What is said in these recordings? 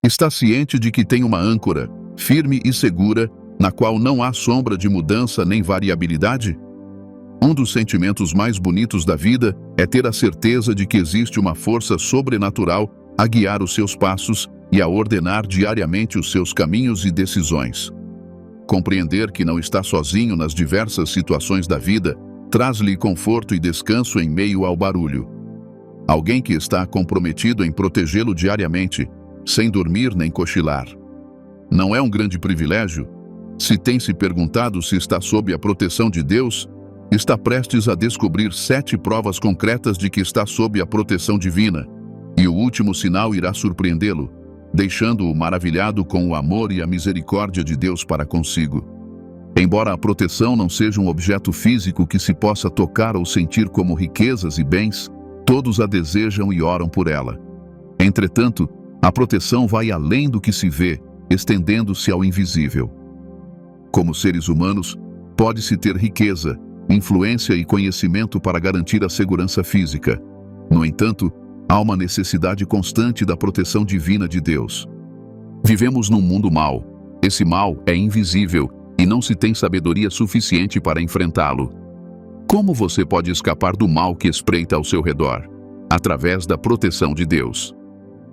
Está ciente de que tem uma âncora, firme e segura, na qual não há sombra de mudança nem variabilidade? Um dos sentimentos mais bonitos da vida é ter a certeza de que existe uma força sobrenatural a guiar os seus passos e a ordenar diariamente os seus caminhos e decisões. Compreender que não está sozinho nas diversas situações da vida traz-lhe conforto e descanso em meio ao barulho. Alguém que está comprometido em protegê-lo diariamente, sem dormir nem cochilar. Não é um grande privilégio? Se tem se perguntado se está sob a proteção de Deus, está prestes a descobrir 7 provas concretas de que está sob a proteção divina, e o último sinal irá surpreendê-lo, deixando-o maravilhado com o amor e a misericórdia de Deus para consigo. Embora a proteção não seja um objeto físico que se possa tocar ou sentir como riquezas e bens, todos a desejam e oram por ela. Entretanto, a proteção vai além do que se vê, estendendo-se ao invisível. Como seres humanos, pode-se ter riqueza, influência e conhecimento para garantir a segurança física. No entanto, há uma necessidade constante da proteção divina de Deus. Vivemos num mundo mau. Esse mal é invisível e não se tem sabedoria suficiente para enfrentá-lo. Como você pode escapar do mal que espreita ao seu redor? Através da proteção de Deus.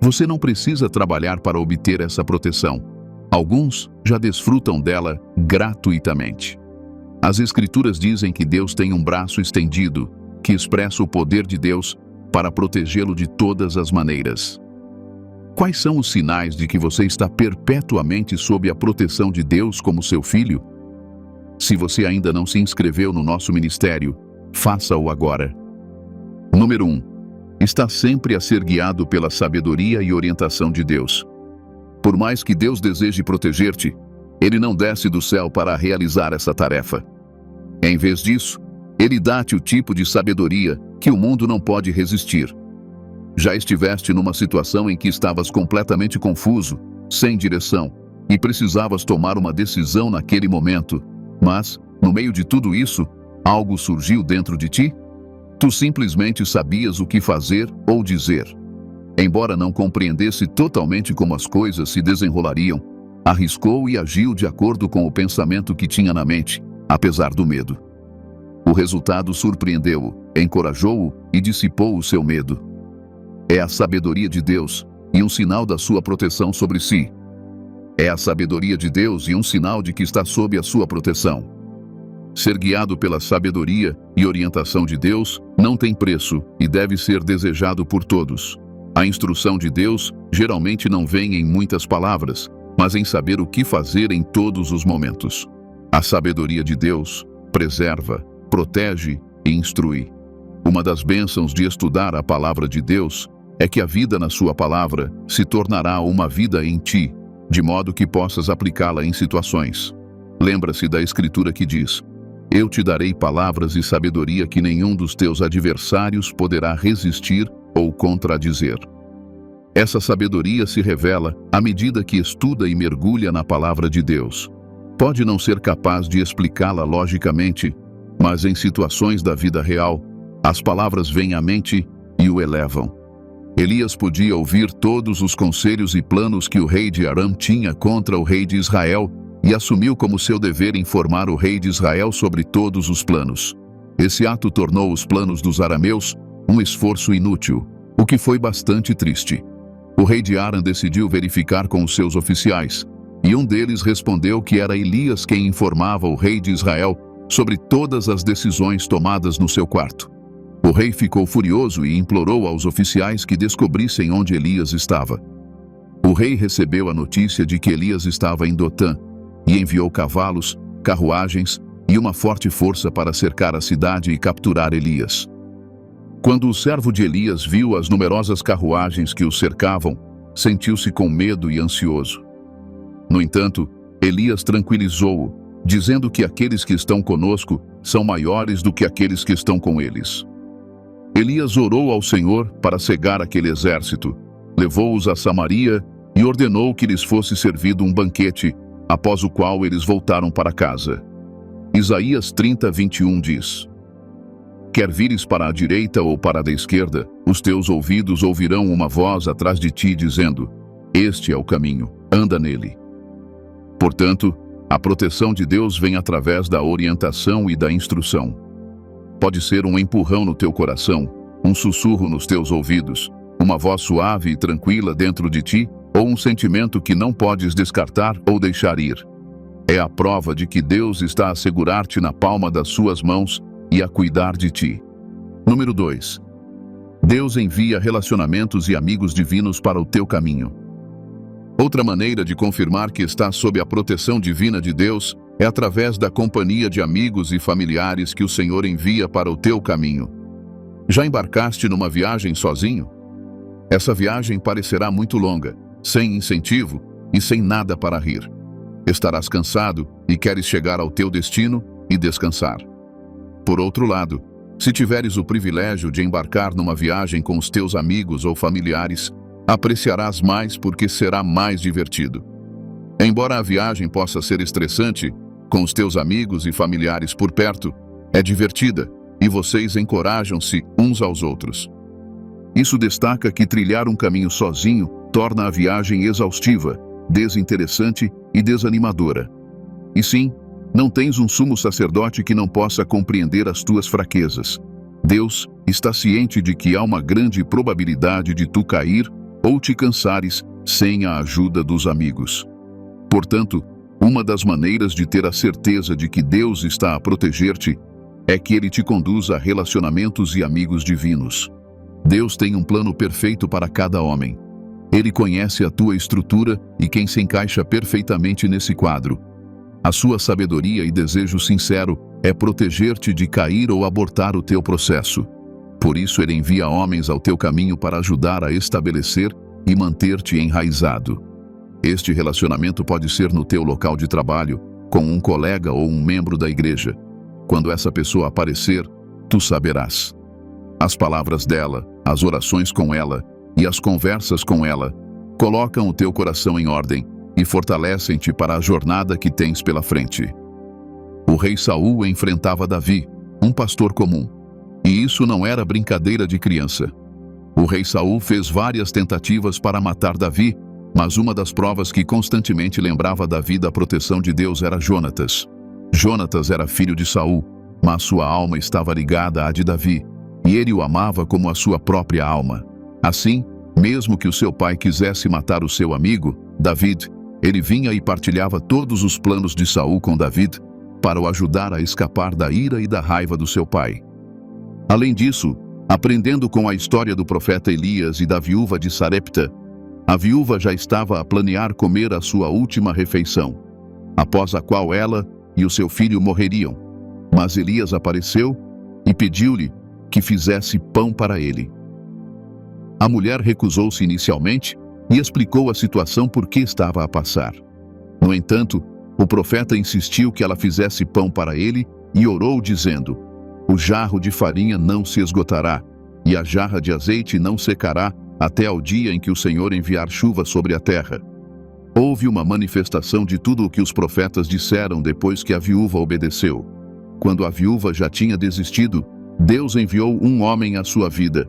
Você não precisa trabalhar para obter essa proteção. Alguns já desfrutam dela gratuitamente. As Escrituras dizem que Deus tem um braço estendido, que expressa o poder de Deus para protegê-lo de todas as maneiras. Quais são os sinais de que você está perpetuamente sob a proteção de Deus como seu filho? Se você ainda não se inscreveu no nosso ministério, faça-o agora. Número 1. Está sempre a ser guiado pela sabedoria e orientação de Deus. Por mais que Deus deseje proteger-te, Ele não desce do céu para realizar essa tarefa. Em vez disso, Ele dá-te o tipo de sabedoria que o mundo não pode resistir. Já estiveste numa situação em que estavas completamente confuso, sem direção, e precisavas tomar uma decisão naquele momento, mas, no meio de tudo isso, algo surgiu dentro de ti? Tu simplesmente sabias o que fazer ou dizer. Embora não compreendesse totalmente como as coisas se desenrolariam, arriscou e agiu de acordo com o pensamento que tinha na mente, apesar do medo. O resultado surpreendeu-o, encorajou-o e dissipou o seu medo. É a sabedoria de Deus e um sinal da sua proteção sobre si. É a sabedoria de Deus e um sinal de que está sob a sua proteção. Ser guiado pela sabedoria e orientação de Deus não tem preço e deve ser desejado por todos. A instrução de Deus geralmente não vem em muitas palavras, mas em saber o que fazer em todos os momentos. A sabedoria de Deus preserva, protege e instrui. Uma das bênçãos de estudar a palavra de Deus é que a vida na sua palavra se tornará uma vida em ti, de modo que possas aplicá-la em situações. Lembra-se da Escritura que diz: Eu te darei palavras e sabedoria que nenhum dos teus adversários poderá resistir ou contradizer. Essa sabedoria se revela à medida que estuda e mergulha na palavra de Deus. Pode não ser capaz de explicá-la logicamente, mas em situações da vida real, as palavras vêm à mente e o elevam. Elias podia ouvir todos os conselhos e planos que o rei de Aram tinha contra o rei de Israel e assumiu como seu dever informar o rei de Israel sobre todos os planos. Esse ato tornou os planos dos arameus um esforço inútil, o que foi bastante triste. O rei de Aram decidiu verificar com os seus oficiais, e um deles respondeu que era Elias quem informava o rei de Israel sobre todas as decisões tomadas no seu quarto. O rei ficou furioso e implorou aos oficiais que descobrissem onde Elias estava. O rei recebeu a notícia de que Elias estava em Dotã e enviou cavalos, carruagens e uma forte força para cercar a cidade e capturar Elias. Quando o servo de Elias viu as numerosas carruagens que o cercavam, sentiu-se com medo e ansioso. No entanto, Elias tranquilizou-o, dizendo que aqueles que estão conosco são maiores do que aqueles que estão com eles. Elias orou ao Senhor para cegar aquele exército, levou-os a Samaria e ordenou que lhes fosse servido um banquete, após o qual eles voltaram para casa. Isaías 30:21 diz: Quer vires para a direita ou para a esquerda, os teus ouvidos ouvirão uma voz atrás de ti dizendo: Este é o caminho, anda nele. Portanto, a proteção de Deus vem através da orientação e da instrução. Pode ser um empurrão no teu coração, um sussurro nos teus ouvidos, uma voz suave e tranquila dentro de ti, ou um sentimento que não podes descartar ou deixar ir. É a prova de que Deus está a segurar-te na palma das suas mãos e a cuidar de ti. Número 2. Deus envia relacionamentos e amigos divinos para o teu caminho. Outra maneira de confirmar que estás sob a proteção divina de Deus é através da companhia de amigos e familiares que o Senhor envia para o teu caminho. Já embarcaste numa viagem sozinho? Essa viagem parecerá muito longa, sem incentivo e sem nada para rir. Estarás cansado e queres chegar ao teu destino e descansar. Por outro lado, se tiveres o privilégio de embarcar numa viagem com os teus amigos ou familiares, apreciarás mais porque será mais divertido. Embora a viagem possa ser estressante, com os teus amigos e familiares por perto, é divertida e vocês encorajam-se uns aos outros. Isso destaca que trilhar um caminho sozinho torna a viagem exaustiva, desinteressante e desanimadora. E sim, não tens um sumo sacerdote que não possa compreender as tuas fraquezas. Deus está ciente de que há uma grande probabilidade de tu cair ou te cansares sem a ajuda dos amigos. Portanto, uma das maneiras de ter a certeza de que Deus está a proteger-te é que Ele te conduz a relacionamentos e amigos divinos. Deus tem um plano perfeito para cada homem. Ele conhece a tua estrutura e quem se encaixa perfeitamente nesse quadro. A sua sabedoria e desejo sincero é proteger-te de cair ou abortar o teu processo. Por isso ele envia homens ao teu caminho para ajudar a estabelecer e manter-te enraizado. Este relacionamento pode ser no teu local de trabalho, com um colega ou um membro da igreja. Quando essa pessoa aparecer, tu saberás. As palavras dela, as orações com ela e as conversas com ela colocam o teu coração em ordem e fortalecem-te para a jornada que tens pela frente. O rei Saul enfrentava Davi, um pastor comum. E isso não era brincadeira de criança. O rei Saul fez várias tentativas para matar Davi, mas uma das provas que constantemente lembrava Davi da proteção de Deus era Jonatas. Jonatas era filho de Saul, mas sua alma estava ligada à de Davi, e ele o amava como a sua própria alma. Assim, mesmo que o seu pai quisesse matar o seu amigo, David, ele vinha e partilhava todos os planos de Saul com David, para o ajudar a escapar da ira e da raiva do seu pai. Além disso, aprendendo com a história do profeta Elias e da viúva de Sarepta, a viúva já estava a planear comer a sua última refeição, após a qual ela e o seu filho morreriam. Mas Elias apareceu e pediu-lhe que fizesse pão para ele. A mulher recusou-se inicialmente e explicou a situação por que estava a passar. No entanto, o profeta insistiu que ela fizesse pão para ele e orou dizendo: "O jarro de farinha não se esgotará, e a jarra de azeite não secará, até ao dia em que o Senhor enviar chuva sobre a terra." Houve uma manifestação de tudo o que os profetas disseram depois que a viúva obedeceu. Quando a viúva já tinha desistido, Deus enviou um homem à sua vida.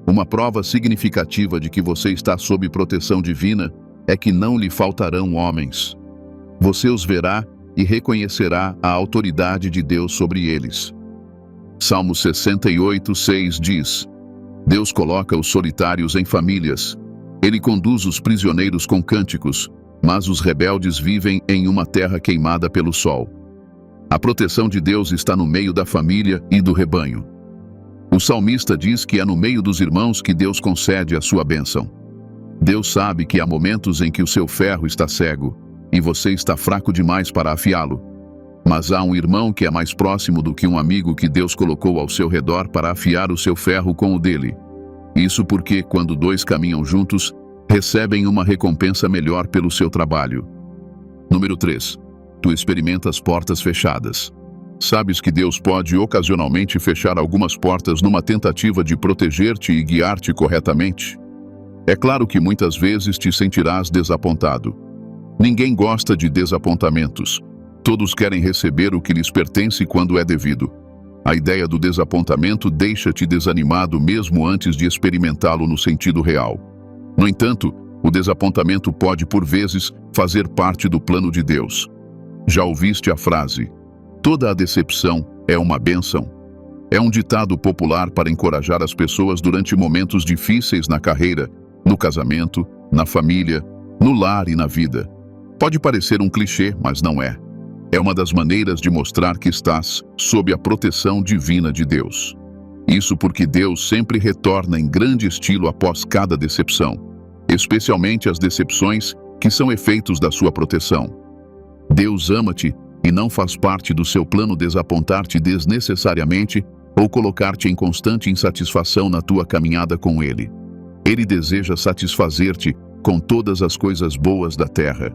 Uma prova significativa de que você está sob proteção divina é que não lhe faltarão homens. Você os verá e reconhecerá a autoridade de Deus sobre eles. Salmo 68:6 diz: Deus coloca os solitários em famílias. Ele conduz os prisioneiros com cânticos, mas os rebeldes vivem em uma terra queimada pelo sol. A proteção de Deus está no meio da família e do rebanho. O salmista diz que é no meio dos irmãos que Deus concede a sua bênção. Deus sabe que há momentos em que o seu ferro está cego e você está fraco demais para afiá-lo. Mas há um irmão que é mais próximo do que um amigo que Deus colocou ao seu redor para afiar o seu ferro com o dele. Isso porque, quando dois caminham juntos, recebem uma recompensa melhor pelo seu trabalho. Número 3. Tu experimentas portas fechadas. Sabes que Deus pode ocasionalmente fechar algumas portas numa tentativa de proteger-te e guiar-te corretamente? É claro que muitas vezes te sentirás desapontado. Ninguém gosta de desapontamentos. Todos querem receber o que lhes pertence quando é devido. A ideia do desapontamento deixa-te desanimado mesmo antes de experimentá-lo no sentido real. No entanto, O desapontamento pode, por vezes, fazer parte do plano de Deus. Já ouviste a frase: toda a decepção é uma bênção? É um ditado popular para encorajar as pessoas durante momentos difíceis na carreira, no casamento, na família, no lar e na vida. Pode parecer um clichê, mas não é. É uma das maneiras de mostrar que estás sob a proteção divina de Deus. Isso porque Deus sempre retorna em grande estilo após cada decepção, especialmente as decepções que são efeitos da sua proteção. Deus ama-te e não faz parte do seu plano desapontar-te desnecessariamente ou colocar-te em constante insatisfação na tua caminhada com Ele. Ele deseja satisfazer-te com todas as coisas boas da terra.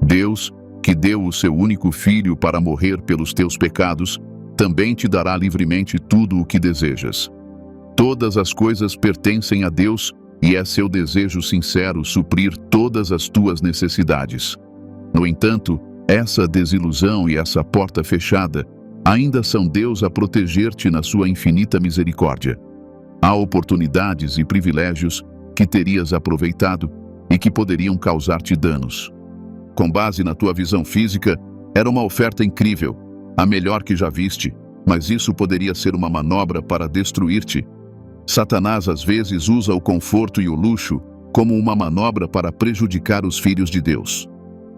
Deus, que deu o seu único filho para morrer pelos teus pecados, também te dará livremente tudo o que desejas. Todas as coisas pertencem a Deus e é seu desejo sincero suprir todas as tuas necessidades. No entanto, essa desilusão e essa porta fechada ainda são Deus a proteger-te na sua infinita misericórdia. Há oportunidades e privilégios que terias aproveitado e que poderiam causar-te danos. Com base na tua visão física, era uma oferta incrível, a melhor que já viste, mas isso poderia ser uma manobra para destruir-te. Satanás às vezes usa o conforto e o luxo como uma manobra para prejudicar os filhos de Deus.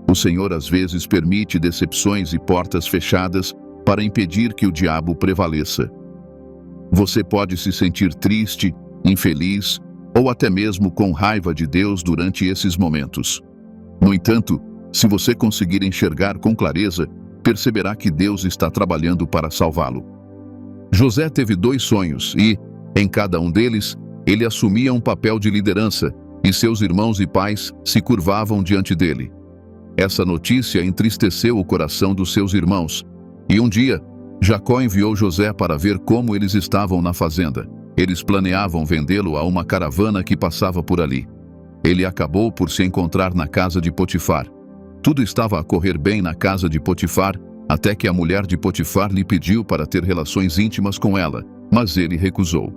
O Senhor às vezes permite decepções e portas fechadas para impedir que o diabo prevaleça. Você pode se sentir triste, infeliz ou até mesmo com raiva de Deus durante esses momentos. No entanto, se você conseguir enxergar com clareza, perceberá que Deus está trabalhando para salvá-lo. José teve 2 sonhos e, em cada um deles, ele assumia um papel de liderança e seus irmãos e pais se curvavam diante dele. Essa notícia entristeceu o coração dos seus irmãos, e um dia, Jacó enviou José para ver como eles estavam na fazenda. Eles planeavam vendê-lo a uma caravana que passava por ali. Ele acabou por se encontrar na casa de Potifar. Tudo estava a correr bem na casa de Potifar, até que a mulher de Potifar lhe pediu para ter relações íntimas com ela, mas ele recusou.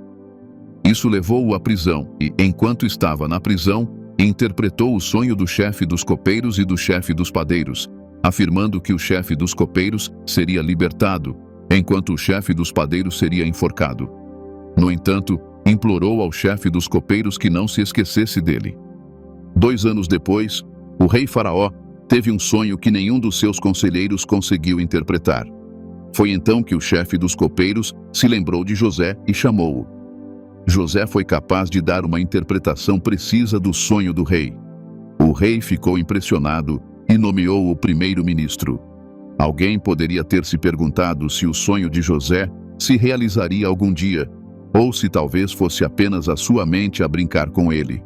Isso levou-o à prisão e, enquanto estava na prisão, interpretou o sonho do chefe dos copeiros e do chefe dos padeiros, afirmando que o chefe dos copeiros seria libertado, enquanto o chefe dos padeiros seria enforcado. No entanto, implorou ao chefe dos copeiros que não se esquecesse dele. 2 anos depois, o rei Faraó teve um sonho que nenhum dos seus conselheiros conseguiu interpretar. Foi então que o chefe dos copeiros se lembrou de José e chamou-o. José foi capaz de dar uma interpretação precisa do sonho do rei. O rei ficou impressionado e nomeou o primeiro-ministro. Alguém poderia ter se perguntado se o sonho de José se realizaria algum dia, ou se talvez fosse apenas a sua mente a brincar com ele.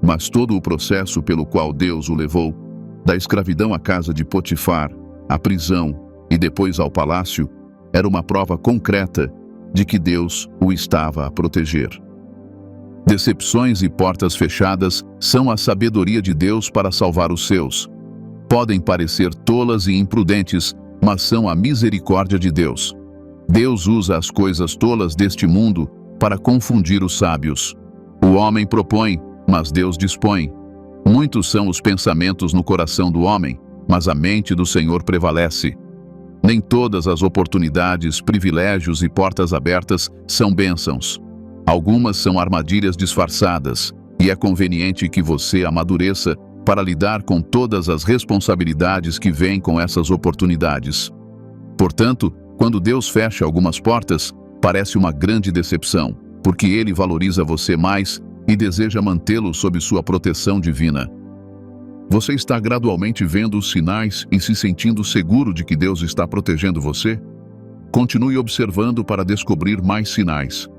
Mas todo o processo pelo qual Deus o levou, da escravidão à casa de Potifar, à prisão e depois ao palácio, era uma prova concreta de que Deus o estava a proteger. Decepções e portas fechadas são a sabedoria de Deus para salvar os seus. Podem parecer tolas e imprudentes, mas são a misericórdia de Deus. Deus usa as coisas tolas deste mundo para confundir os sábios. O homem propõe, mas Deus dispõe. Muitos são os pensamentos no coração do homem, mas a mente do Senhor prevalece. Nem todas as oportunidades, privilégios e portas abertas são bênçãos. Algumas são armadilhas disfarçadas, e é conveniente que você amadureça para lidar com todas as responsabilidades que vêm com essas oportunidades. Portanto, quando Deus fecha algumas portas, parece uma grande decepção, porque Ele valoriza você mais e deseja mantê-lo sob sua proteção divina. Você está gradualmente vendo os sinais e se sentindo seguro de que Deus está protegendo você? Continue observando para descobrir mais sinais.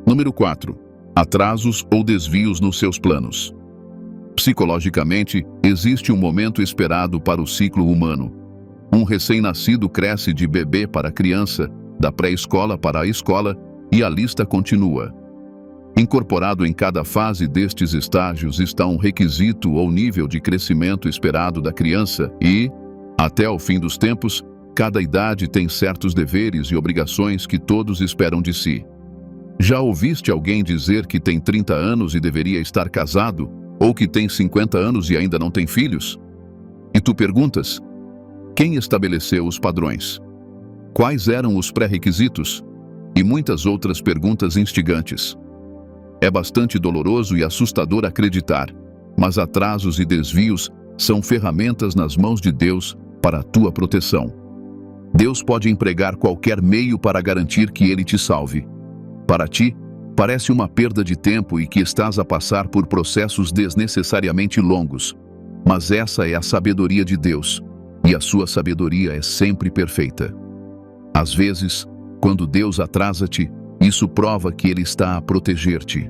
Número 4. Atrasos ou desvios nos seus planos. Psicologicamente, existe um momento esperado para o ciclo humano. Um recém-nascido cresce de bebê para criança, da pré-escola para a escola, e a lista continua. Incorporado em cada fase destes estágios está um requisito ou nível de crescimento esperado da criança e, até o fim dos tempos, cada idade tem certos deveres e obrigações que todos esperam de si. Já ouviste alguém dizer que tem 30 anos e deveria estar casado, ou que tem 50 anos e ainda não tem filhos? E tu perguntas: quem estabeleceu os padrões? Quais eram os pré-requisitos? E muitas outras perguntas instigantes. É bastante doloroso e assustador acreditar, mas atrasos e desvios são ferramentas nas mãos de Deus para a tua proteção. Deus pode empregar qualquer meio para garantir que Ele te salve. Para ti, parece uma perda de tempo e que estás a passar por processos desnecessariamente longos. Mas essa é a sabedoria de Deus, e a sua sabedoria é sempre perfeita. Às vezes, quando Deus atrasa-te, isso prova que Ele está a proteger-te.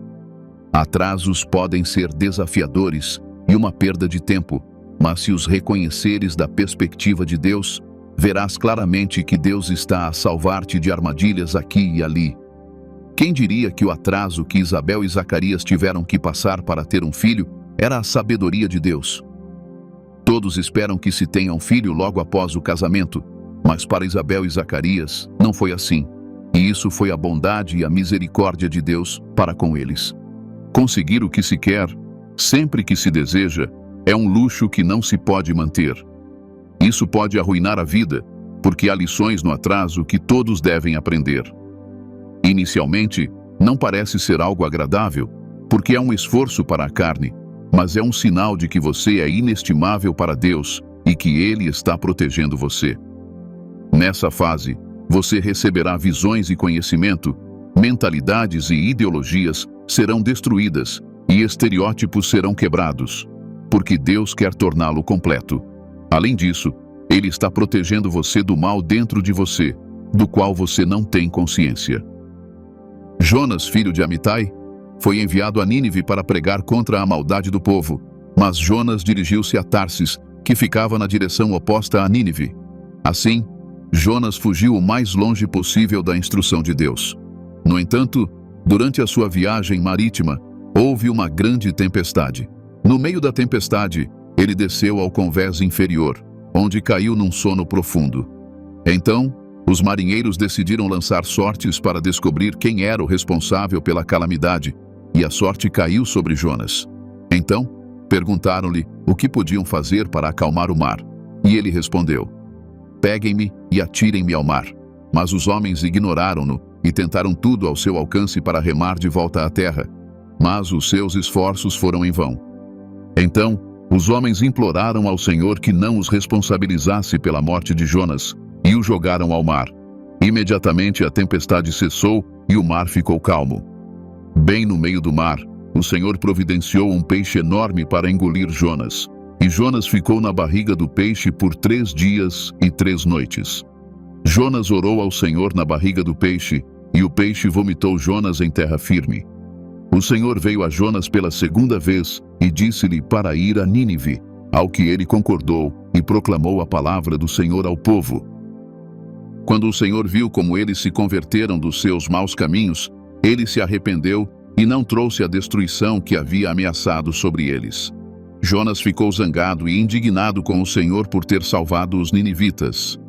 Atrasos podem ser desafiadores e uma perda de tempo, mas se os reconheceres da perspectiva de Deus, verás claramente que Deus está a salvar-te de armadilhas aqui e ali. Quem diria que o atraso que Isabel e Zacarias tiveram que passar para ter um filho era a sabedoria de Deus? Todos esperam que se tenha um filho logo após o casamento, mas para Isabel e Zacarias não foi assim. E isso foi a bondade e a misericórdia de Deus para com eles. Conseguir o que se quer, sempre que se deseja, é um luxo que não se pode manter. Isso pode arruinar a vida, porque há lições no atraso que todos devem aprender. Inicialmente, não parece ser algo agradável, porque é um esforço para a carne, mas é um sinal de que você é inestimável para Deus e que Ele está protegendo você. Nessa fase, você receberá visões e conhecimento, mentalidades e ideologias serão destruídas e estereótipos serão quebrados, porque Deus quer torná-lo completo. Além disso, Ele está protegendo você do mal dentro de você, do qual você não tem consciência. Jonas, filho de Amitai, foi enviado a Nínive para pregar contra a maldade do povo, mas Jonas dirigiu-se a Tarsis, que ficava na direção oposta a Nínive. Assim, Jonas fugiu o mais longe possível da instrução de Deus. No entanto, durante a sua viagem marítima, houve uma grande tempestade. No meio da tempestade, ele desceu ao convés inferior, onde caiu num sono profundo. Então, os marinheiros decidiram lançar sortes para descobrir quem era o responsável pela calamidade, e a sorte caiu sobre Jonas. Então, perguntaram-lhe o que podiam fazer para acalmar o mar, e ele respondeu: peguem-me e atirem-me ao mar. Mas os homens ignoraram-no e tentaram tudo ao seu alcance para remar de volta à terra, mas os seus esforços foram em vão. Então, os homens imploraram ao Senhor que não os responsabilizasse pela morte de Jonas, e o jogaram ao mar. Imediatamente a tempestade cessou e o mar ficou calmo. Bem no meio do mar, o Senhor providenciou um peixe enorme para engolir Jonas. E Jonas ficou na barriga do peixe por 3 dias e 3 noites. Jonas orou ao Senhor na barriga do peixe, e o peixe vomitou Jonas em terra firme. O Senhor veio a Jonas pela segunda vez e disse-lhe para ir a Nínive, ao que ele concordou e proclamou a palavra do Senhor ao povo. Quando o Senhor viu como eles se converteram dos seus maus caminhos, ele se arrependeu e não trouxe a destruição que havia ameaçado sobre eles. Jonas ficou zangado e indignado com o Senhor por ter salvado os ninivitas.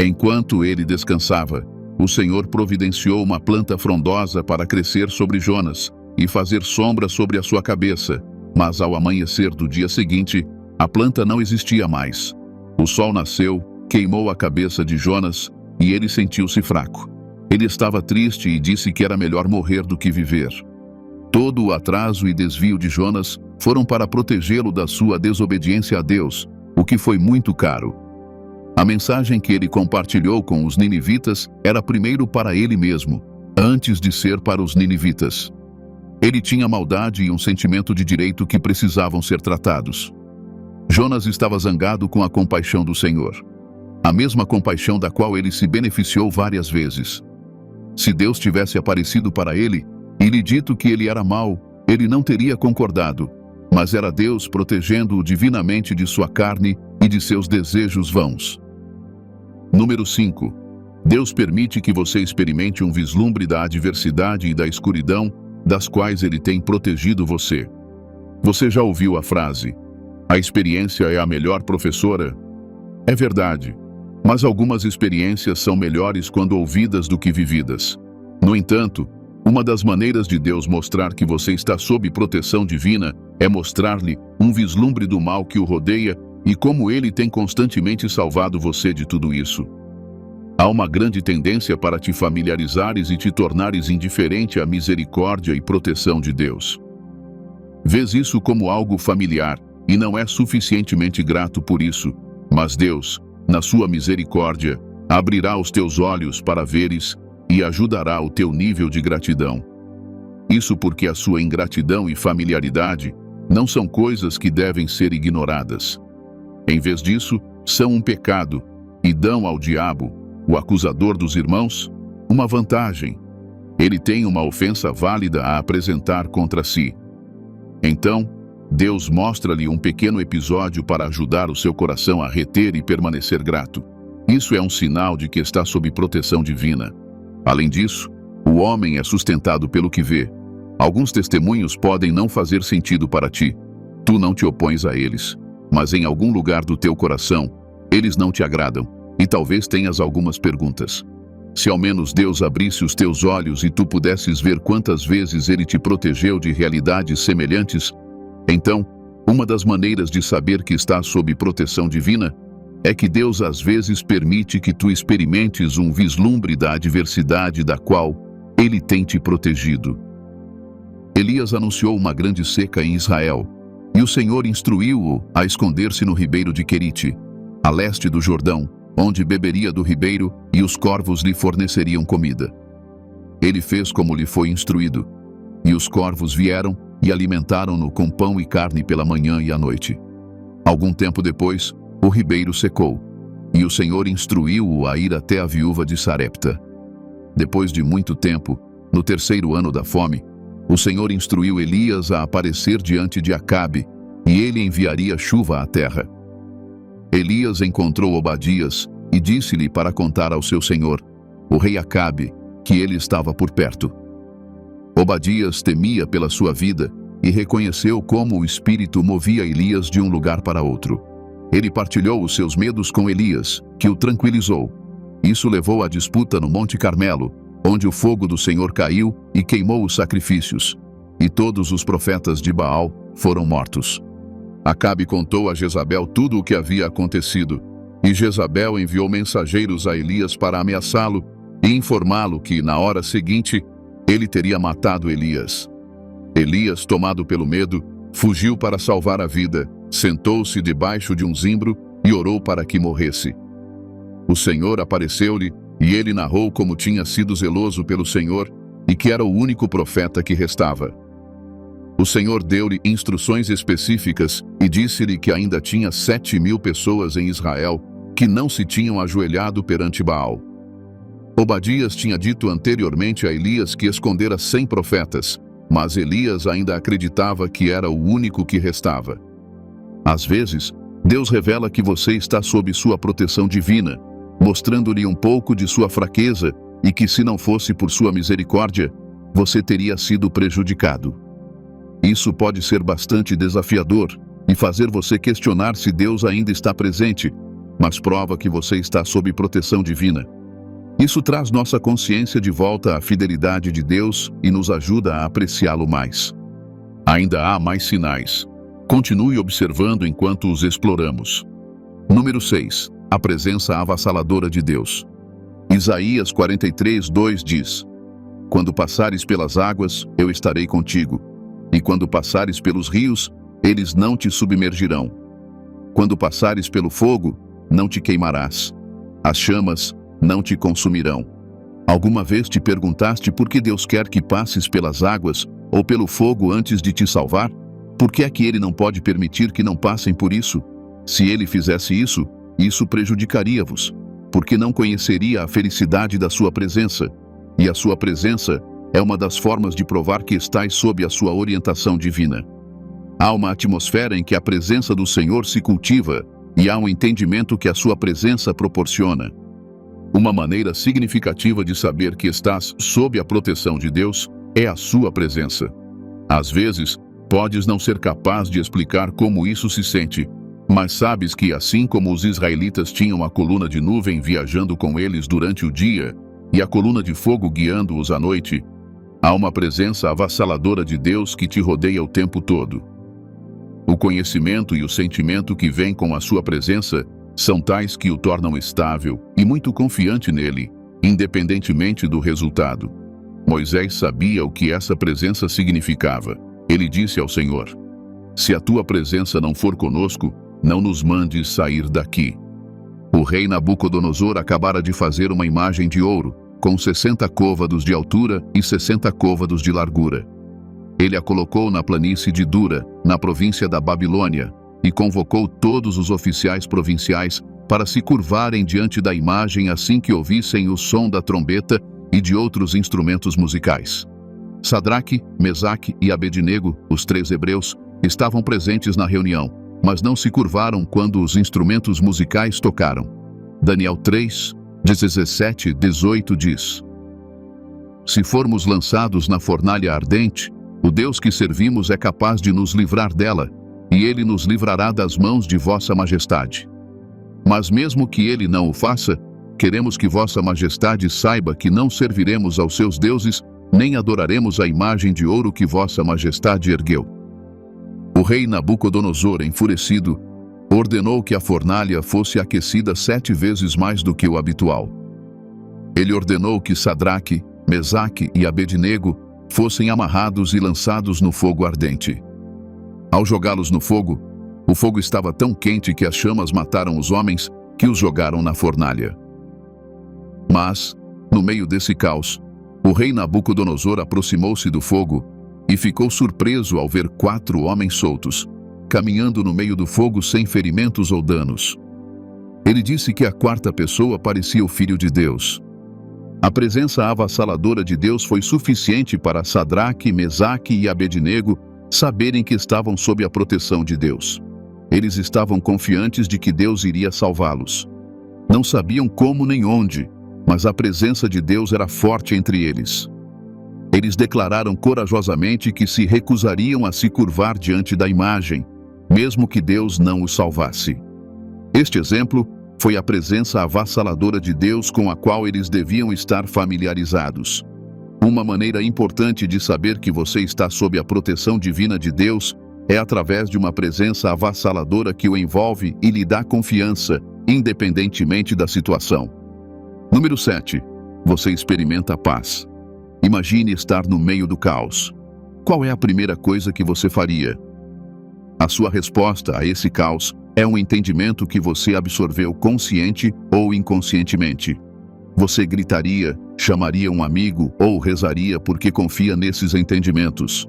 Enquanto ele descansava, o Senhor providenciou uma planta frondosa para crescer sobre Jonas e fazer sombra sobre a sua cabeça, mas ao amanhecer do dia seguinte, a planta não existia mais. O sol nasceu, queimou a cabeça de Jonas e ele sentiu-se fraco. Ele estava triste e disse que era melhor morrer do que viver. Todo o atraso e desvio de Jonas foram para protegê-lo da sua desobediência a Deus, o que foi muito caro. A mensagem que ele compartilhou com os ninivitas era primeiro para ele mesmo, antes de ser para os ninivitas. Ele tinha maldade e um sentimento de direito que precisavam ser tratados. Jonas estava zangado com a compaixão do Senhor, a mesma compaixão da qual ele se beneficiou várias vezes. Se Deus tivesse aparecido para ele e lhe dito que ele era mau, ele não teria concordado, mas era Deus protegendo-o divinamente de sua carne e de seus desejos vãos. Número 5. Deus permite que você experimente um vislumbre da adversidade e da escuridão das quais Ele tem protegido você. Você já ouviu a frase: a experiência é a melhor professora? É verdade, mas algumas experiências são melhores quando ouvidas do que vividas. No entanto, uma das maneiras de Deus mostrar que você está sob proteção divina é mostrar-lhe um vislumbre do mal que o rodeia e como ele tem constantemente salvado você de tudo isso. Há uma grande tendência para te familiarizares e te tornares indiferente à misericórdia e proteção de Deus. Vês isso como algo familiar e não é suficientemente grato por isso, mas Deus, na sua misericórdia, abrirá os teus olhos para veres e ajudará o teu nível de gratidão. Isso porque a sua ingratidão e familiaridade não são coisas que devem ser ignoradas. Em vez disso, são um pecado e dão ao diabo, o acusador dos irmãos, uma vantagem. Ele tem uma ofensa válida a apresentar contra si. Então, Deus mostra-lhe um pequeno episódio para ajudar o seu coração a reter e permanecer grato. Isso é um sinal de que está sob proteção divina. Além disso, o homem é sustentado pelo que vê. Alguns testemunhos podem não fazer sentido para ti. Tu não te opões a eles, mas em algum lugar do teu coração, eles não te agradam, e talvez tenhas algumas perguntas. Se ao menos Deus abrisse os teus olhos e tu pudesses ver quantas vezes Ele te protegeu de realidades semelhantes, então, uma das maneiras de saber que estás sob proteção divina é que Deus às vezes permite que tu experimentes um vislumbre da adversidade da qual Ele tem te protegido. Elias anunciou uma grande seca em Israel, e o Senhor instruiu-o a esconder-se no ribeiro de Querite, a leste do Jordão, onde beberia do ribeiro e os corvos lhe forneceriam comida. Ele fez como lhe foi instruído, e os corvos vieram e alimentaram-no com pão e carne pela manhã e à noite. Algum tempo depois, o ribeiro secou, e o Senhor instruiu-o a ir até a viúva de Sarepta. Depois de muito tempo, no 3º ano da fome, o Senhor instruiu Elias a aparecer diante de Acabe, e ele enviaria chuva à terra. Elias encontrou Obadias e disse-lhe para contar ao seu senhor, o rei Acabe, que ele estava por perto. Obadias temia pela sua vida e reconheceu como o Espírito movia Elias de um lugar para outro. Ele partilhou os seus medos com Elias, que o tranquilizou. Isso levou à disputa no Monte Carmelo, onde o fogo do Senhor caiu e queimou os sacrifícios, e todos os profetas de Baal foram mortos. Acabe contou a Jezabel tudo o que havia acontecido, e Jezabel enviou mensageiros a Elias para ameaçá-lo e informá-lo que, na hora seguinte, ele teria matado Elias. Elias, tomado pelo medo, fugiu para salvar a vida, sentou-se debaixo de um zimbro e orou para que morresse. O Senhor apareceu-lhe e ele narrou como tinha sido zeloso pelo Senhor e que era o único profeta que restava. O Senhor deu-lhe instruções específicas e disse-lhe que ainda tinha 7.000 pessoas em Israel que não se tinham ajoelhado perante Baal. Obadias tinha dito anteriormente a Elias que escondera 100 profetas, mas Elias ainda acreditava que era o único que restava. Às vezes, Deus revela que você está sob sua proteção divina, mostrando-lhe um pouco de sua fraqueza e que, se não fosse por sua misericórdia, você teria sido prejudicado. Isso pode ser bastante desafiador e fazer você questionar se Deus ainda está presente, mas prova que você está sob proteção divina. Isso traz nossa consciência de volta à fidelidade de Deus e nos ajuda a apreciá-lo mais. Ainda há mais sinais. Continue observando enquanto os exploramos. Número 6. A presença avassaladora de Deus. Isaías 43:2 diz: Quando passares pelas águas, eu estarei contigo. E quando passares pelos rios, eles não te submergirão. Quando passares pelo fogo, não te queimarás. As chamas não te consumirão. Alguma vez te perguntaste por que Deus quer que passes pelas águas ou pelo fogo antes de te salvar? Por que é que Ele não pode permitir que não passem por isso? Se Ele fizesse isso, isso prejudicaria-vos, porque não conheceria a felicidade da sua presença. E a sua presença é uma das formas de provar que estais sob a sua orientação divina. Há uma atmosfera em que a presença do Senhor se cultiva e há um entendimento que a sua presença proporciona. Uma maneira significativa de saber que estás sob a proteção de Deus é a sua presença. Às vezes, podes não ser capaz de explicar como isso se sente, mas sabes que assim como os israelitas tinham a coluna de nuvem viajando com eles durante o dia e a coluna de fogo guiando-os à noite, há uma presença avassaladora de Deus que te rodeia o tempo todo. O conhecimento e o sentimento que vêm com a sua presença são tais que o tornam estável e muito confiante nele, independentemente do resultado. Moisés sabia o que essa presença significava. Ele disse ao Senhor: "Se a tua presença não for conosco, não nos mandes sair daqui." O rei Nabucodonosor acabara de fazer uma imagem de ouro, com 60 côvados de altura e 60 côvados de largura. Ele a colocou na planície de Dura, na província da Babilônia, e convocou todos os oficiais provinciais para se curvarem diante da imagem assim que ouvissem o som da trombeta e de outros instrumentos musicais. Sadraque, Mesaque e Abednego, os 3 hebreus, estavam presentes na reunião, mas não se curvaram quando os instrumentos musicais tocaram. Daniel 3, 17-18 diz: "Se formos lançados na fornalha ardente, o Deus que servimos é capaz de nos livrar dela, e ele nos livrará das mãos de vossa majestade. Mas mesmo que ele não o faça, queremos que vossa majestade saiba que não serviremos aos seus deuses, nem adoraremos a imagem de ouro que vossa majestade ergueu." O rei Nabucodonosor, enfurecido, ordenou que a fornalha fosse aquecida 7 vezes mais do que o habitual. Ele ordenou que Sadraque, Mesaque e Abednego fossem amarrados e lançados no fogo ardente. Ao jogá-los no fogo, o fogo estava tão quente que as chamas mataram os homens que os jogaram na fornalha. Mas, no meio desse caos, o rei Nabucodonosor aproximou-se do fogo e ficou surpreso ao ver 4 homens soltos, caminhando no meio do fogo sem ferimentos ou danos. Ele disse que a 4ª pessoa parecia o Filho de Deus. A presença avassaladora de Deus foi suficiente para Sadraque, Mesaque e Abednego saberem que estavam sob a proteção de Deus. Eles estavam confiantes de que Deus iria salvá-los. Não sabiam como nem onde, mas a presença de Deus era forte entre eles. Eles declararam corajosamente que se recusariam a se curvar diante da imagem, mesmo que Deus não os salvasse. Este exemplo foi a presença avassaladora de Deus com a qual eles deviam estar familiarizados. Uma maneira importante de saber que você está sob a proteção divina de Deus é através de uma presença avassaladora que o envolve e lhe dá confiança, independentemente da situação. Número 7. Você experimenta a paz. Imagine estar no meio do caos. Qual é a primeira coisa que você faria? A sua resposta a esse caos é um entendimento que você absorveu consciente ou inconscientemente. Você gritaria, chamaria um amigo ou rezaria porque confia nesses entendimentos.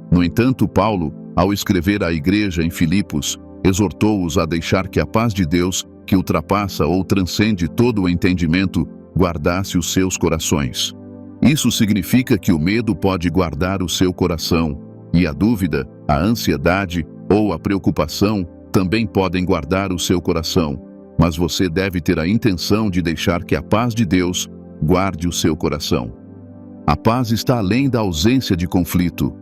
No entanto, Paulo, ao escrever à igreja em Filipos, exortou-os a deixar que a paz de Deus, que ultrapassa ou transcende todo o entendimento, guardasse os seus corações. Isso significa que o medo pode guardar o seu coração, e a dúvida, a ansiedade ou a preocupação também podem guardar o seu coração, mas você deve ter a intenção de deixar que a paz de Deus guarde o seu coração. A paz está além da ausência de conflito.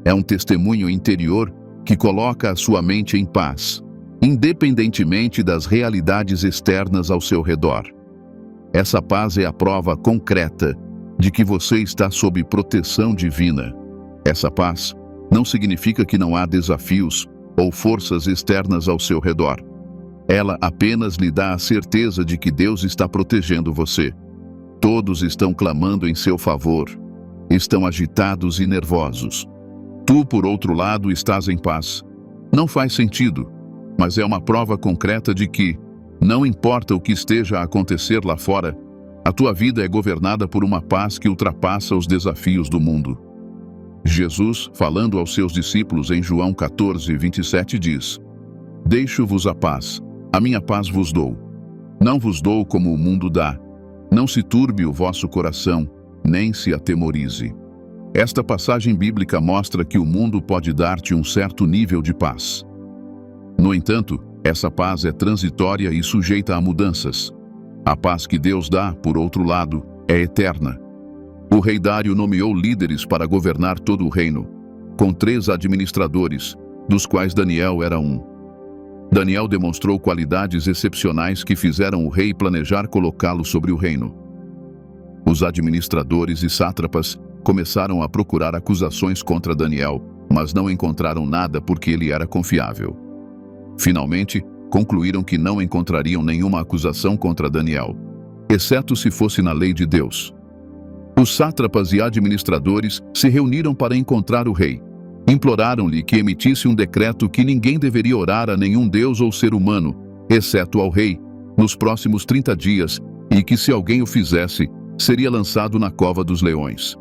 É um testemunho interior que coloca a sua mente em paz, independentemente das realidades externas ao seu redor. Essa paz é a prova concreta de que você está sob proteção divina. Essa paz não significa que não há desafios ou forças externas ao seu redor. Ela apenas lhe dá a certeza de que Deus está protegendo você. Todos estão clamando em seu favor. Estão agitados e nervosos. Tu, por outro lado, estás em paz. Não faz sentido, mas é uma prova concreta de que, não importa o que esteja a acontecer lá fora, a tua vida é governada por uma paz que ultrapassa os desafios do mundo. Jesus, falando aos seus discípulos em João 14, 27, diz: "Deixo-vos a paz, a minha paz vos dou. Não vos dou como o mundo dá. Não se turbe o vosso coração, nem se atemorize." Esta passagem bíblica mostra que o mundo pode dar-te um certo nível de paz. No entanto, essa paz é transitória e sujeita a mudanças. A paz que Deus dá, por outro lado, é eterna. O rei Dário nomeou líderes para governar todo o reino, com 3 administradores, dos quais Daniel era um. Daniel demonstrou qualidades excepcionais que fizeram o rei planejar colocá-lo sobre o reino. Os administradores e sátrapas começaram a procurar acusações contra Daniel, mas não encontraram nada porque ele era confiável. Finalmente, concluíram que não encontrariam nenhuma acusação contra Daniel, exceto se fosse na lei de Deus. Os sátrapas e administradores se reuniram para encontrar o rei. Imploraram-lhe que emitisse um decreto que ninguém deveria orar a nenhum deus ou ser humano, exceto ao rei, nos próximos 30 dias, e que se alguém o fizesse, seria lançado na cova dos leões.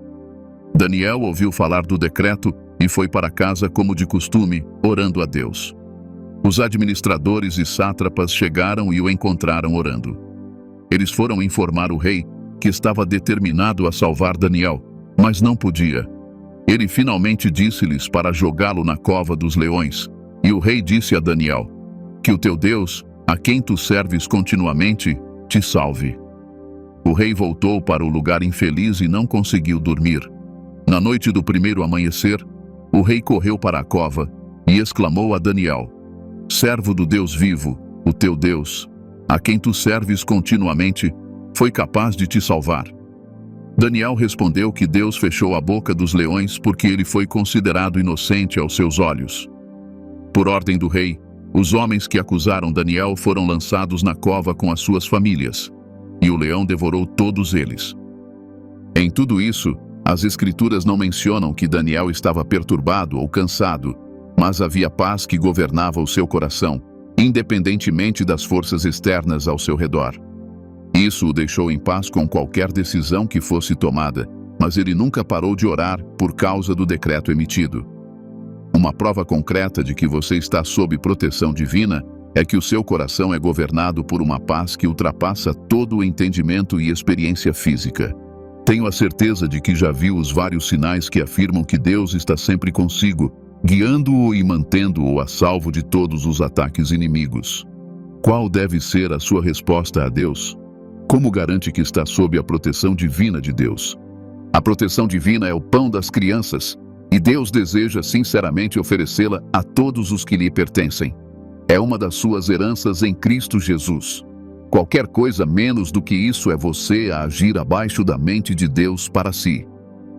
Daniel ouviu falar do decreto e foi para casa como de costume, orando a Deus. Os administradores e sátrapas chegaram e o encontraram orando. Eles foram informar o rei que estava determinado a salvar Daniel, mas não podia. Ele finalmente disse-lhes para jogá-lo na cova dos leões, e o rei disse a Daniel: que o teu Deus, a quem tu serves continuamente, te salve. O rei voltou para o lugar infeliz e não conseguiu dormir. Na noite do primeiro amanhecer, o rei correu para a cova e exclamou a Daniel: servo do Deus vivo, o teu Deus, a quem tu serves continuamente, foi capaz de te salvar. Daniel respondeu que Deus fechou a boca dos leões porque ele foi considerado inocente aos seus olhos. Por ordem do rei, os homens que acusaram Daniel foram lançados na cova com as suas famílias, e o leão devorou todos eles. Em tudo isso, as Escrituras não mencionam que Daniel estava perturbado ou cansado, mas havia paz que governava o seu coração, independentemente das forças externas ao seu redor. Isso o deixou em paz com qualquer decisão que fosse tomada, mas ele nunca parou de orar por causa do decreto emitido. Uma prova concreta de que você está sob proteção divina é que o seu coração é governado por uma paz que ultrapassa todo o entendimento e experiência física. Tenho a certeza de que já viu os vários sinais que afirmam que Deus está sempre consigo, guiando-o e mantendo-o a salvo de todos os ataques inimigos. Qual deve ser a sua resposta a Deus? Como garante que está sob a proteção divina de Deus? A proteção divina é o pão das crianças, e Deus deseja sinceramente oferecê-la a todos os que lhe pertencem. É uma das suas heranças em Cristo Jesus. Qualquer coisa menos do que isso é você a agir abaixo da mente de Deus para si.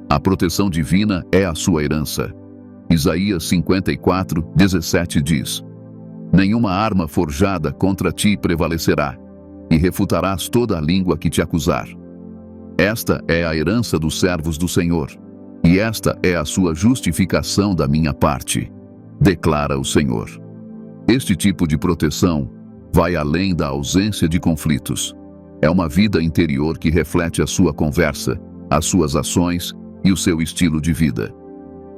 A proteção divina é a sua herança. Isaías 54:17 diz: nenhuma arma forjada contra ti prevalecerá, e refutarás toda a língua que te acusar. Esta é a herança dos servos do Senhor, e esta é a sua justificação da minha parte, declara o Senhor. Este tipo de proteção vai além da ausência de conflitos. É uma vida interior que reflete a sua conversa, as suas ações e o seu estilo de vida.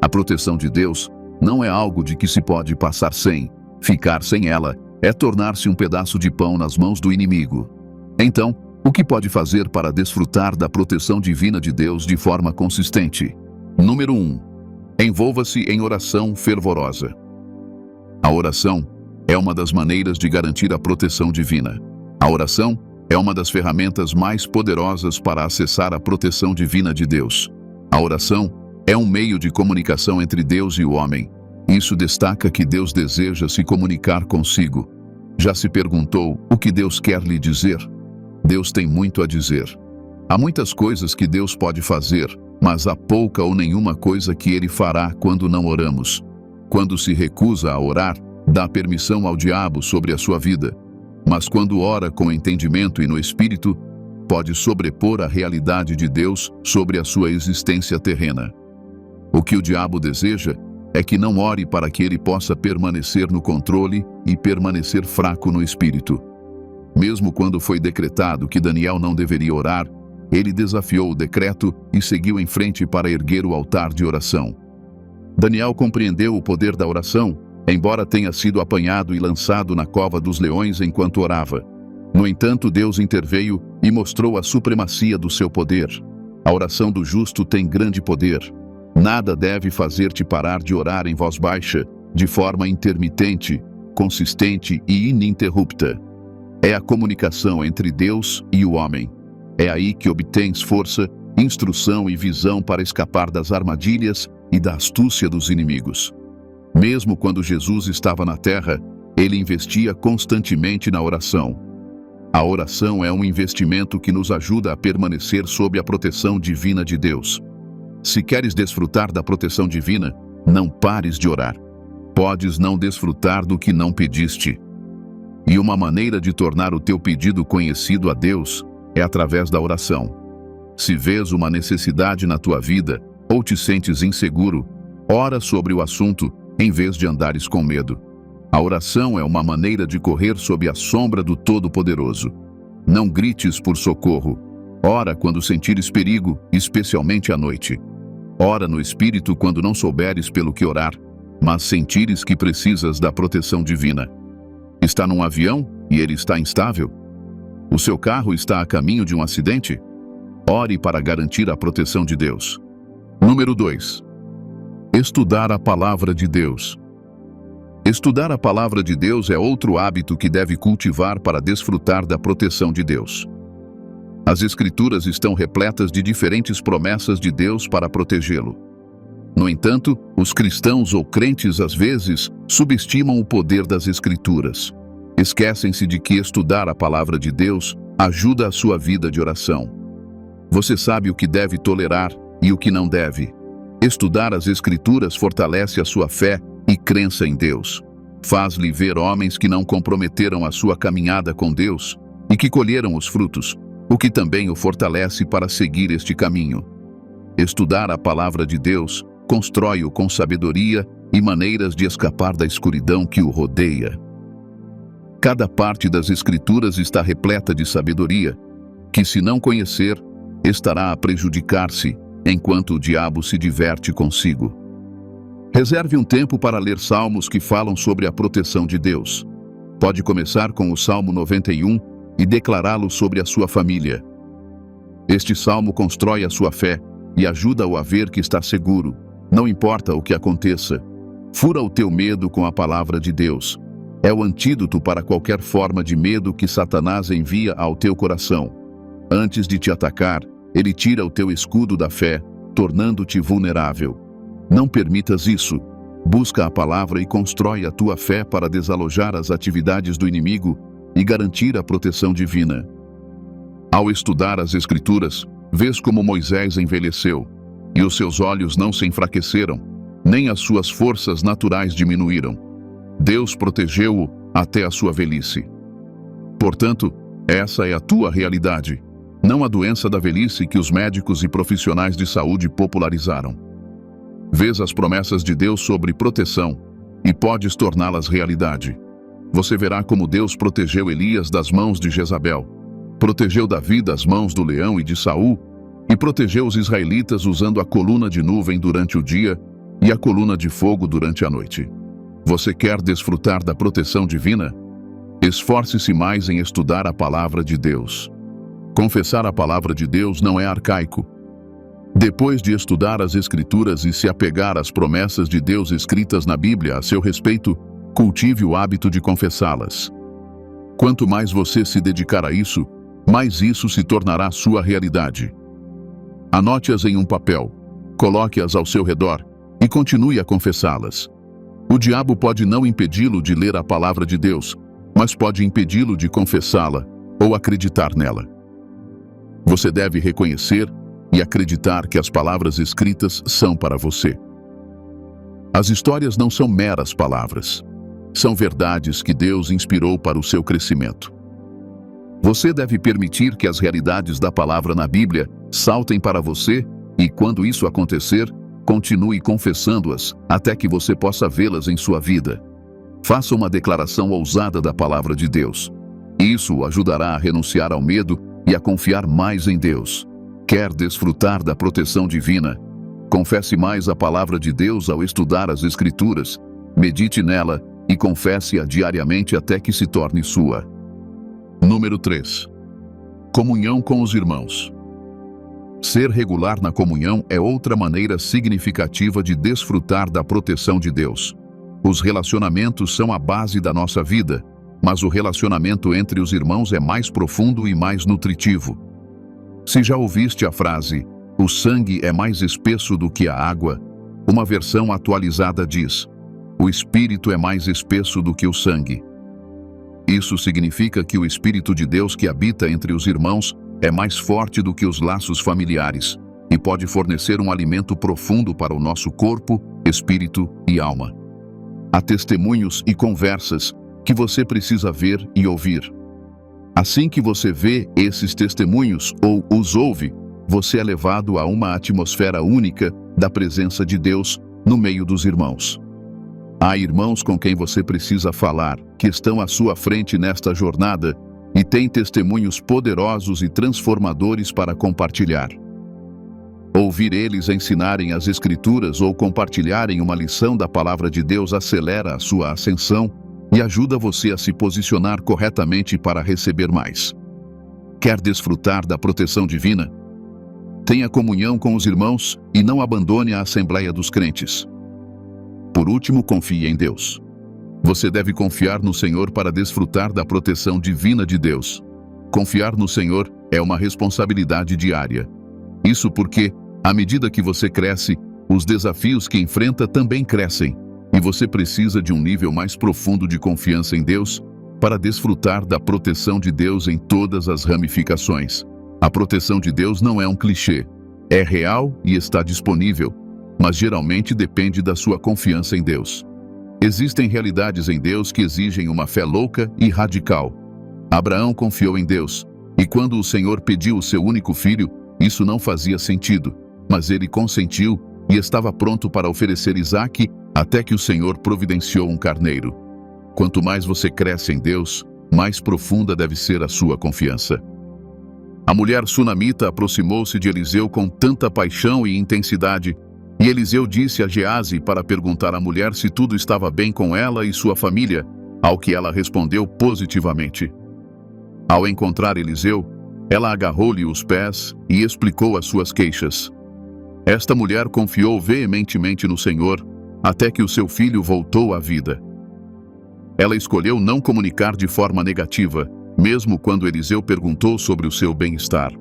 A proteção de Deus não é algo de que se pode passar sem. Ficar sem ela é tornar-se um pedaço de pão nas mãos do inimigo. Então, o que pode fazer para desfrutar da proteção divina de Deus de forma consistente? Número 1. Envolva-se em oração fervorosa. A oração é uma das maneiras de garantir a proteção divina. A oração é uma das ferramentas mais poderosas para acessar a proteção divina de Deus. A oração é um meio de comunicação entre Deus e o homem. Isso destaca que Deus deseja se comunicar consigo. Já se perguntou o que Deus quer lhe dizer? Deus tem muito a dizer. Há muitas coisas que Deus pode fazer, mas há pouca ou nenhuma coisa que Ele fará quando não oramos. Quando se recusa a orar, dá permissão ao diabo sobre a sua vida. Mas quando ora com entendimento e no Espírito, pode sobrepor a realidade de Deus sobre a sua existência terrena. O que o diabo deseja é que não ore para que ele possa permanecer no controle e permanecer fraco no espírito. Mesmo quando foi decretado que Daniel não deveria orar, ele desafiou o decreto e seguiu em frente para erguer o altar de oração. Daniel compreendeu o poder da oração, embora tenha sido apanhado e lançado na cova dos leões enquanto orava. No entanto, Deus interveio e mostrou a supremacia do seu poder. A oração do justo tem grande poder. Nada deve fazer-te parar de orar em voz baixa, de forma intermitente, consistente e ininterrupta. É a comunicação entre Deus e o homem. É aí que obtens força, instrução e visão para escapar das armadilhas e da astúcia dos inimigos. Mesmo quando Jesus estava na terra, ele investia constantemente na oração. A oração é um investimento que nos ajuda a permanecer sob a proteção divina de Deus. Se queres desfrutar da proteção divina, Não pares de orar. Podes não desfrutar do que não pediste. E uma maneira de tornar o teu pedido conhecido a Deus é através da oração. Se vês uma necessidade na tua vida ou te sentes inseguro, ora sobre o assunto em vez de andares com medo. A oração é uma maneira de correr sob a sombra do Todo-Poderoso. Não grites por socorro. Ora quando sentires perigo, especialmente à noite. Ora no Espírito quando não souberes pelo que orar, mas sentires que precisas da proteção divina. Está num avião e ele está instável? O seu carro está a caminho de um acidente? Ore para garantir a proteção de Deus. Número 2. Estudar a Palavra de Deus. Estudar a Palavra de Deus é outro hábito que deve cultivar para desfrutar da proteção de Deus. As Escrituras estão repletas de diferentes promessas de Deus para protegê-lo. No entanto, os cristãos ou crentes às vezes subestimam o poder das Escrituras. Esquecem-se de que estudar a Palavra de Deus ajuda a sua vida de oração. Você sabe o que deve tolerar e o que não deve. Estudar as Escrituras fortalece a sua fé e crença em Deus. Faz-lhe ver homens que não comprometeram a sua caminhada com Deus e que colheram os frutos, o que também o fortalece para seguir este caminho. Estudar a Palavra de Deus constrói-o com sabedoria e maneiras de escapar da escuridão que o rodeia. Cada parte das Escrituras está repleta de sabedoria, que se não conhecer, estará a prejudicar-se, enquanto o diabo se diverte consigo. Reserve um tempo para ler salmos que falam sobre a proteção de Deus. Pode começar com o Salmo 91 e declará-lo sobre a sua família. Este salmo constrói a sua fé e ajuda-o a ver que está seguro, não importa o que aconteça. Fura o teu medo com a palavra de Deus. É o antídoto para qualquer forma de medo que Satanás envia ao teu coração. Antes de te atacar, ele tira o teu escudo da fé, tornando-te vulnerável. Não permitas isso. Busca a palavra e constrói a tua fé para desalojar as atividades do inimigo e garantir a proteção divina. Ao estudar as Escrituras, vês como Moisés envelheceu, e os seus olhos não se enfraqueceram, nem as suas forças naturais diminuíram. Deus protegeu-o até a sua velhice. Portanto, essa é a tua realidade, não a doença da velhice que os médicos e profissionais de saúde popularizaram. Vês as promessas de Deus sobre proteção e podes torná-las realidade. Você verá como Deus protegeu Elias das mãos de Jezabel, protegeu Davi das mãos do leão e de Saul, e protegeu os israelitas usando a coluna de nuvem durante o dia e a coluna de fogo durante a noite. Você quer desfrutar da proteção divina? Esforce-se mais em estudar a palavra de Deus. Confessar a palavra de Deus não é arcaico. Depois de estudar as Escrituras e se apegar às promessas de Deus escritas na Bíblia a seu respeito, cultive o hábito de confessá-las. Quanto mais você se dedicar a isso, mais isso se tornará sua realidade. Anote-as em um papel, coloque-as ao seu redor e continue a confessá-las. O diabo pode não impedi-lo de ler a palavra de Deus, mas pode impedi-lo de confessá-la ou acreditar nela. Você deve reconhecer e acreditar que as palavras escritas são para você. As histórias não são meras palavras. São verdades que Deus inspirou para o seu crescimento. Você deve permitir que as realidades da palavra na Bíblia saltem para você e, quando isso acontecer, continue confessando-as até que você possa vê-las em sua vida. Faça uma declaração ousada da palavra de Deus. Isso o ajudará a renunciar ao medo e a confiar mais em Deus. Quer desfrutar da proteção divina? Confesse mais a palavra de Deus ao estudar as Escrituras. Medite nela e confesse-a diariamente até que se torne sua. Número 3. Comunhão com os irmãos. Ser regular na comunhão é outra maneira significativa de desfrutar da proteção de Deus. Os relacionamentos são a base da nossa vida, mas o relacionamento entre os irmãos é mais profundo e mais nutritivo. Se já ouviste a frase, o sangue é mais espesso do que a água, uma versão atualizada diz, o espírito é mais espesso do que o sangue. Isso significa que o Espírito de Deus que habita entre os irmãos é mais forte do que os laços familiares e pode fornecer um alimento profundo para o nosso corpo, espírito e alma. Há testemunhos e conversas que você precisa ver e ouvir. Assim que você vê esses testemunhos ou os ouve, você é levado a uma atmosfera única da presença de Deus no meio dos irmãos. Há irmãos com quem você precisa falar, que estão à sua frente nesta jornada e têm testemunhos poderosos e transformadores para compartilhar. Ouvir eles ensinarem as Escrituras ou compartilharem uma lição da Palavra de Deus acelera a sua ascensão e ajuda você a se posicionar corretamente para receber mais. Quer desfrutar da proteção divina? Tenha comunhão com os irmãos e não abandone a Assembleia dos Crentes. Por último, confie em Deus. Você deve confiar no Senhor para desfrutar da proteção divina de Deus. Confiar no Senhor é uma responsabilidade diária. Isso porque, à medida que você cresce, os desafios que enfrenta também crescem, e você precisa de um nível mais profundo de confiança em Deus para desfrutar da proteção de Deus em todas as ramificações. A proteção de Deus não é um clichê. É real e está disponível, mas geralmente depende da sua confiança em Deus. Existem realidades em Deus que exigem uma fé louca e radical. Abraão confiou em Deus, e quando o Senhor pediu o seu único filho, isso não fazia sentido, mas ele consentiu e estava pronto para oferecer Isaque até que o Senhor providenciou um carneiro. Quanto mais você cresce em Deus, mais profunda deve ser a sua confiança. A mulher sunamita aproximou-se de Eliseu com tanta paixão e intensidade, e Eliseu disse a Geazi para perguntar à mulher se tudo estava bem com ela e sua família, ao que ela respondeu positivamente. Ao encontrar Eliseu, ela agarrou-lhe os pés e explicou as suas queixas. Esta mulher confiou veementemente no Senhor, até que o seu filho voltou à vida. Ela escolheu não comunicar de forma negativa, mesmo quando Eliseu perguntou sobre o seu bem-estar.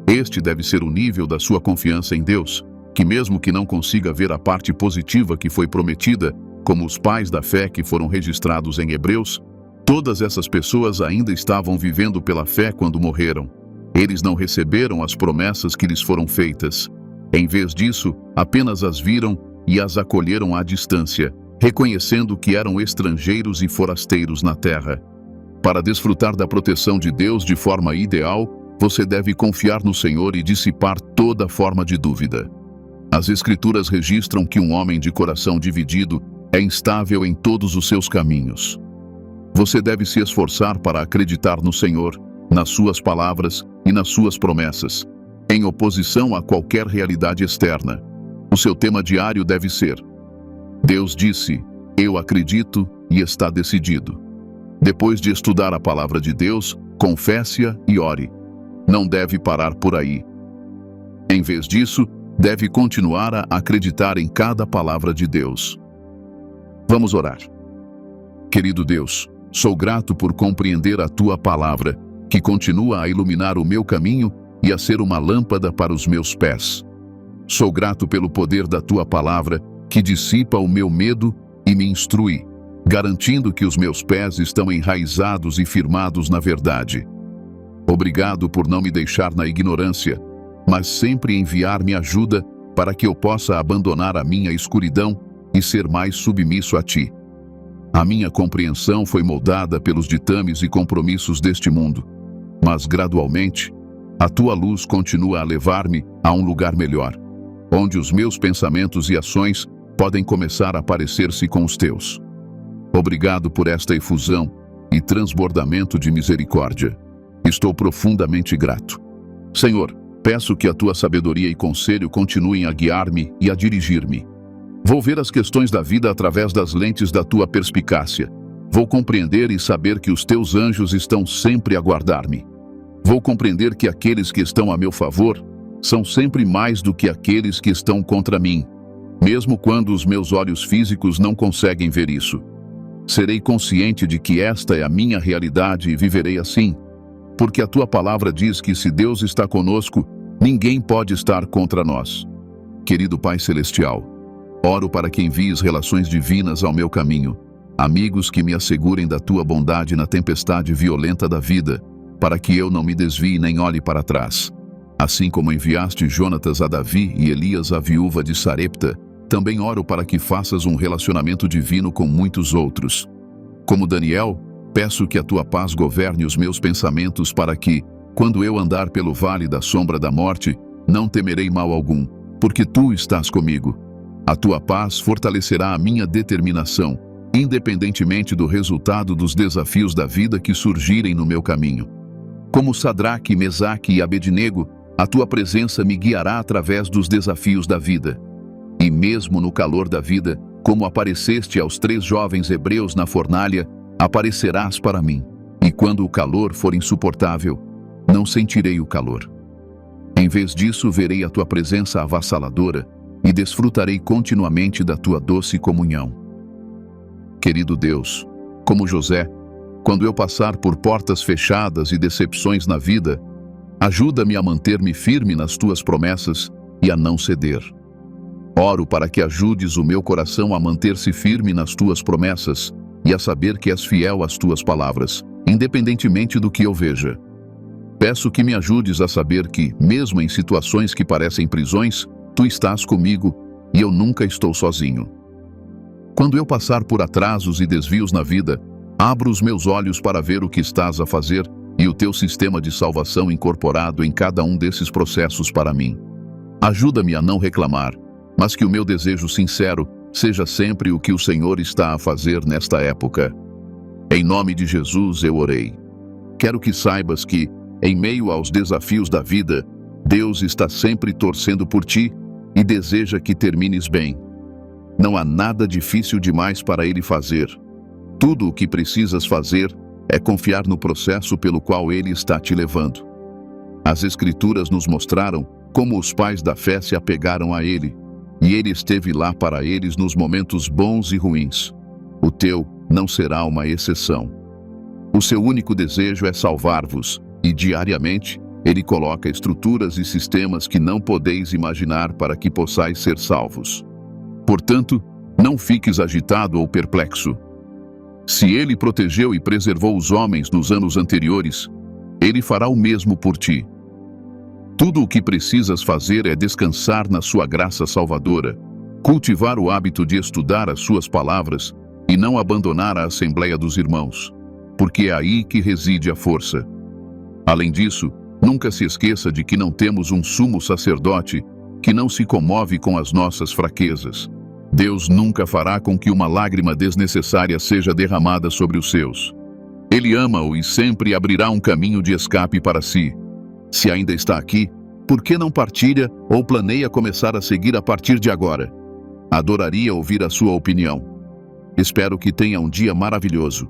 Este deve ser o nível da sua confiança em Deus, que mesmo que não consiga ver a parte positiva que foi prometida, como os pais da fé que foram registrados em Hebreus, todas essas pessoas ainda estavam vivendo pela fé quando morreram. Eles não receberam as promessas que lhes foram feitas. Em vez disso, apenas as viram e as acolheram à distância, reconhecendo que eram estrangeiros e forasteiros na terra. Para desfrutar da proteção de Deus de forma ideal, você deve confiar no Senhor e dissipar toda forma de dúvida. As Escrituras registram que um homem de coração dividido é instável em todos os seus caminhos. Você deve se esforçar para acreditar no Senhor, nas suas palavras e nas suas promessas, em oposição a qualquer realidade externa. O seu tema diário deve ser: Deus disse, eu acredito e está decidido. Depois de estudar a palavra de Deus, confesse-a e ore. Não deve parar por aí. Em vez disso, deve continuar a acreditar em cada palavra de Deus. Vamos orar. Querido Deus, sou grato por compreender a Tua palavra, que continua a iluminar o meu caminho e a ser uma lâmpada para os meus pés. Sou grato pelo poder da Tua palavra, que dissipa o meu medo e me instrui, garantindo que os meus pés estão enraizados e firmados na verdade. Obrigado por não me deixar na ignorância, mas sempre enviar-me ajuda para que eu possa abandonar a minha escuridão e ser mais submisso a Ti. A minha compreensão foi moldada pelos ditames e compromissos deste mundo, mas gradualmente, a Tua luz continua a levar-me a um lugar melhor, onde os meus pensamentos e ações podem começar a parecer-se com os Teus. Obrigado por esta efusão e transbordamento de misericórdia. Estou profundamente grato. Senhor, peço que a Tua sabedoria e conselho continuem a guiar-me e a dirigir-me. Vou ver as questões da vida através das lentes da Tua perspicácia. Vou compreender e saber que os Teus anjos estão sempre a guardar-me. Vou compreender que aqueles que estão a meu favor são sempre mais do que aqueles que estão contra mim, mesmo quando os meus olhos físicos não conseguem ver isso. Serei consciente de que esta é a minha realidade e viverei assim, porque a Tua palavra diz que se Deus está conosco, ninguém pode estar contra nós. Querido Pai Celestial, oro para que envies relações divinas ao meu caminho, amigos que me assegurem da Tua bondade na tempestade violenta da vida, para que eu não me desvie nem olhe para trás. Assim como enviaste Jonatas a Davi e Elias à viúva de Sarepta, Também oro para que faças um relacionamento divino com muitos outros. Como Daniel, peço que a tua paz governe os meus pensamentos para que, quando eu andar pelo vale da sombra da morte, não temerei mal algum, porque tu estás comigo. A tua paz fortalecerá a minha determinação, independentemente do resultado dos desafios da vida que surgirem no meu caminho. Como Sadraque, Mesaque e Abednego, a tua presença me guiará através dos desafios da vida. E mesmo no calor da vida, como apareceste aos 3 jovens hebreus na fornalha, aparecerás para mim. E quando o calor for insuportável, não sentirei o calor. Em vez disso, verei a tua presença avassaladora e desfrutarei continuamente da tua doce comunhão. Querido Deus, como José, quando eu passar por portas fechadas e decepções na vida, ajuda-me a manter-me firme nas tuas promessas e a não ceder. Oro para que ajudes o meu coração a manter-se firme nas tuas promessas e a saber que és fiel às tuas palavras, independentemente do que eu veja. Peço que me ajudes a saber que, mesmo em situações que parecem prisões, tu estás comigo e eu nunca estou sozinho. Quando eu passar por atrasos e desvios na vida, abro os meus olhos para ver o que estás a fazer e o teu sistema de salvação incorporado em cada um desses processos para mim. Ajuda-me a não reclamar, mas que o meu desejo sincero seja sempre o que o Senhor está a fazer nesta época. Em nome de Jesus eu orei. Quero que saibas que, em meio aos desafios da vida, Deus está sempre torcendo por ti e deseja que termines bem. Não há nada difícil demais para Ele fazer. Tudo o que precisas fazer é confiar no processo pelo qual Ele está te levando. As Escrituras nos mostraram como os pais da fé se apegaram a Ele, e Ele esteve lá para eles nos momentos bons e ruins. O teu não será uma exceção. O seu único desejo é salvar-vos, e diariamente Ele coloca estruturas e sistemas que não podeis imaginar para que possais ser salvos. Portanto, não fiques agitado ou perplexo. Se Ele protegeu e preservou os homens nos anos anteriores, Ele fará o mesmo por ti. Tudo o que precisas fazer é descansar na sua graça salvadora, cultivar o hábito de estudar as suas palavras e não abandonar a Assembleia dos Irmãos, porque é aí que reside a força. Além disso, nunca se esqueça de que não temos um sumo sacerdote que não se comove com as nossas fraquezas. Deus nunca fará com que uma lágrima desnecessária seja derramada sobre os seus. Ele ama-o e sempre abrirá um caminho de escape para si. Se ainda está aqui, por que não partilha ou planeia começar a seguir a partir de agora? Adoraria ouvir a sua opinião. Espero que tenha um dia maravilhoso.